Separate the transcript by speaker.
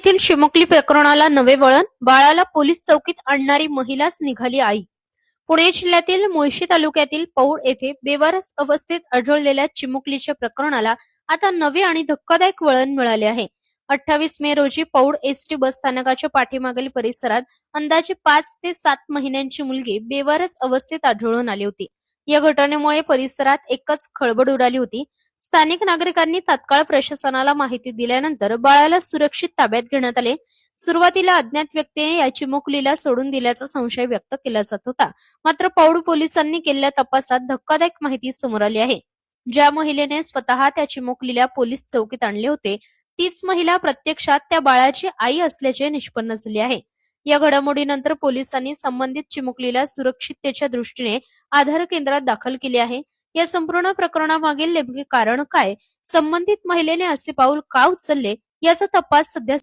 Speaker 1: येथील चिमुकली प्रकरणाला नवे वळण, बाळाला पोलीस चौकीत आणणारी महिलाच निघाली आई. पुणे जिल्ह्यातील मुळशी तालुक्यातील पौड येथे बेवारस अवस्थेत आढळलेल्या चिमुकलीच्या प्रकरणाला आता नवे आणि धक्कादायक वळण मिळाले आहे. 28 मे रोजी पौड एसटी बस स्थानकाच्या पाठीमागील परिसरात अंदाजे 5 ते 7 महिन्यांची मुलगी बेवारस अवस्थेत आढळून आली होती. या घटनेमुळे परिसरात एकच खळबळ उडाली होती. स्थानिक नागरिकांनी तात्काळ प्रशासनाला माहिती दिल्यानंतर बाळाला सुरक्षित ताब्यात घेण्यात आले. सुरुवातीला अज्ञात व्यक्तीने या चिमुकलीला सोडून दिल्याचा संशय व्यक्त केला जात होता. मात्र पौड पोलिसांनी केलेल्या तपासात धक्कादायक माहिती समोर आली आहे. ज्या महिलेने स्वतः त्या चिमुकलीला पोलीस चौकीत आणले होते, तीच महिला प्रत्यक्षात त्या बाळाची आई असल्याचे निष्पन्न झाले आहे. या घडामोडीनंतर पोलिसांनी संबंधित चिमुकलीला सुरक्षिततेच्या दृष्टीने आधार केंद्रात दाखल केले आहे. या संपूर्ण प्रकरणामागील नेमके कारण काय, संबंधित महिलेने असे पाऊल का उचलले, याचा तपास सध्या